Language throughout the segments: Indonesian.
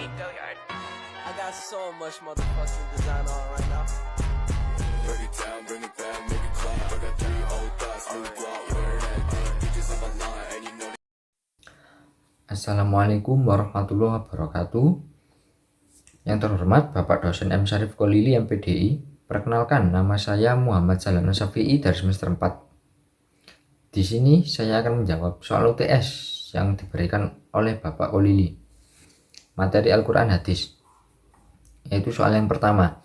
I got so much motherfucking design on right now. Break it down, bring it back, make it clap. I got 3 old thoughts, new guap, where that thing. Bitches on my line, and you know. Assalamualaikum warahmatullahi wabarakatuh. Yang terhormat Bapak Dosen M. Syarif Kolili MPDI. Perkenalkan, nama saya Muhammad Salana Syafi'i dari semester 4. Di sini saya akan menjawab soal UTS yang diberikan oleh Bapak Kolili. Materi Al-Quran Hadis. Yaitu soal yang pertama.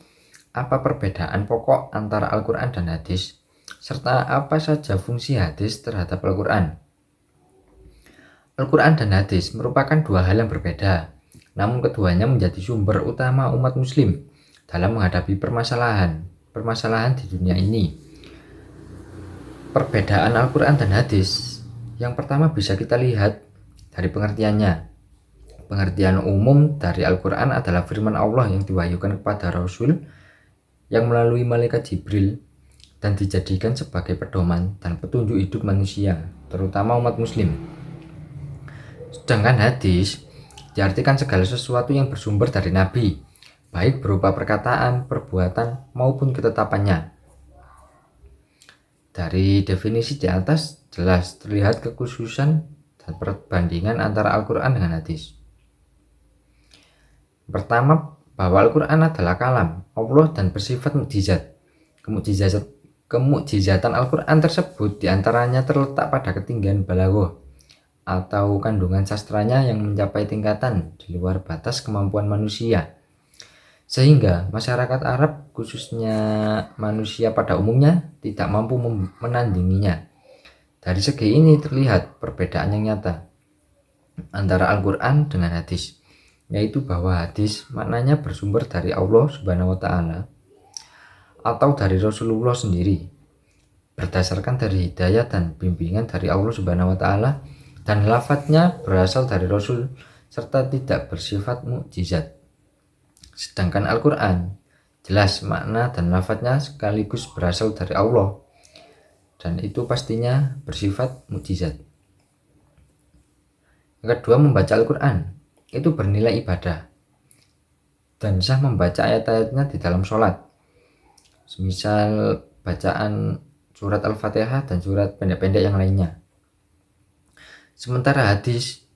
Apa perbedaan pokok antara Al-Quran dan hadis? Serta apa saja fungsi hadis terhadap Al-Quran? Al-Quran dan hadis merupakan dua hal yang berbeda, namun keduanya menjadi sumber utama umat muslim dalam menghadapi permasalahan di dunia ini. Perbedaan Al-Quran dan hadis yang pertama bisa kita lihat dari pengertiannya. Pengertian umum dari Al-Quran adalah firman Allah yang diwahyukan kepada Rasul yang melalui malaikat Jibril dan dijadikan sebagai pedoman dan petunjuk hidup manusia, terutama umat muslim. Sedangkan hadis diartikan segala sesuatu yang bersumber dari Nabi, baik berupa perkataan, perbuatan, maupun ketetapannya. Dari definisi di atas jelas terlihat kekhususan dan perbandingan antara Al-Quran dengan hadis. Pertama, bahwa Al-Quran adalah kalam Allah dan bersifat mukjizat. Kemukjizatan Al-Quran tersebut diantaranya terletak pada ketinggian balaghah atau kandungan sastranya yang mencapai tingkatan di luar batas kemampuan manusia, sehingga masyarakat Arab, khususnya manusia pada umumnya, tidak mampu menandinginya. Dari segi ini terlihat perbedaan yang nyata antara Al-Quran dengan hadis, yaitu bahwa hadis maknanya bersumber dari Allah Subhanahu wa Ta'ala atau dari Rasulullah sendiri, berdasarkan dari hidayah dan bimbingan dari Allah Subhanahu wa Ta'ala, dan lafadznya berasal dari Rasul serta tidak bersifat mukjizat. Sedangkan Al-Quran jelas makna dan lafadznya sekaligus berasal dari Allah, dan itu pastinya bersifat mukjizat. Yang kedua, membaca Al-Quran itu bernilai ibadah dan sah membaca ayat-ayatnya di dalam sholat, semisal bacaan surat Al-Fatihah dan surat pendek-pendek yang lainnya. Sementara hadis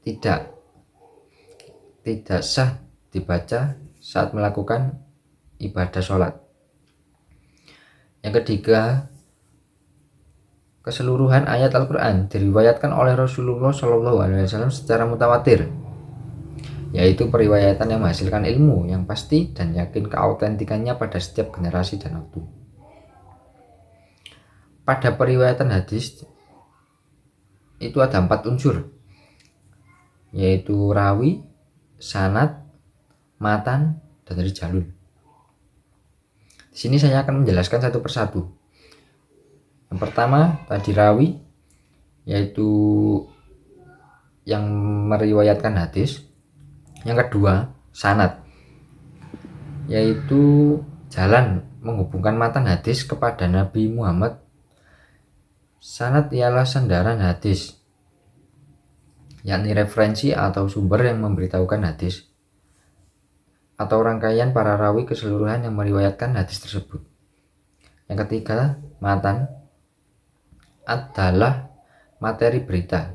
tidak sah dibaca saat melakukan ibadah sholat. Yang ketiga, keseluruhan ayat Al-Quran diriwayatkan oleh Rasulullah SAW secara mutawatir, yaitu periwayatan yang menghasilkan ilmu yang pasti dan yakin keautentikannya pada setiap generasi dan waktu. Pada periwayatan hadis itu ada 4 unsur, yaitu rawi, sanad, matan, dan rijalun. Di sini saya akan menjelaskan satu persatu. Yang pertama tadi rawi, yaitu yang meriwayatkan hadis. Yang kedua sanad, yaitu jalan menghubungkan matan hadis kepada Nabi Muhammad. Sanad ialah sandaran hadis, yakni referensi atau sumber yang memberitahukan hadis atau rangkaian para rawi keseluruhan yang meriwayatkan hadis tersebut. Yang ketiga, matan adalah materi berita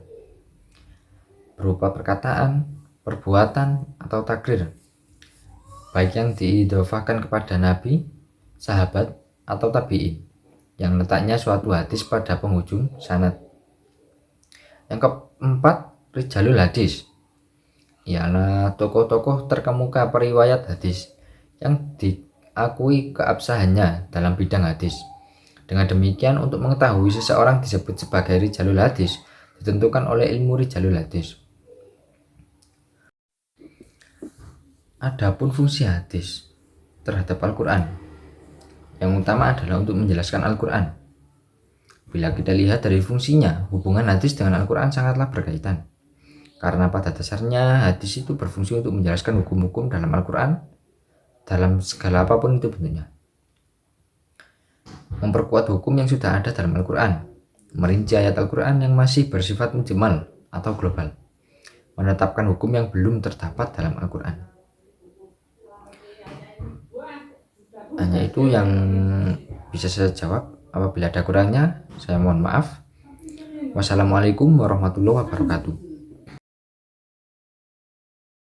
berupa perkataan, perbuatan, atau takrir, baik yang diidhofahkan kepada Nabi, sahabat, atau tabi'in, yang letaknya suatu hadis pada penghujung sanad. Yang keempat, rijalul hadis ialah tokoh-tokoh terkemuka periwayat hadis yang diakui keabsahannya dalam bidang hadis. Dengan demikian, untuk mengetahui seseorang disebut sebagai rijalul hadis ditentukan oleh ilmu rijalul hadis. Adapun fungsi hadis terhadap Al-Quran, yang utama adalah untuk menjelaskan Al-Quran. Bila kita lihat dari fungsinya, hubungan hadis dengan Al-Quran sangatlah berkaitan. Karena pada dasarnya hadis itu berfungsi untuk menjelaskan hukum-hukum dalam Al-Quran, dalam segala apapun itu bentuknya. Memperkuat hukum yang sudah ada dalam Al-Quran, merinci ayat Al-Quran yang masih bersifat mujmal atau global, menetapkan hukum yang belum terdapat dalam Al-Quran. Hanya itu yang bisa saya jawab. Apabila ada kurangnya, saya mohon maaf. Wassalamualaikum warahmatullahi wabarakatuh.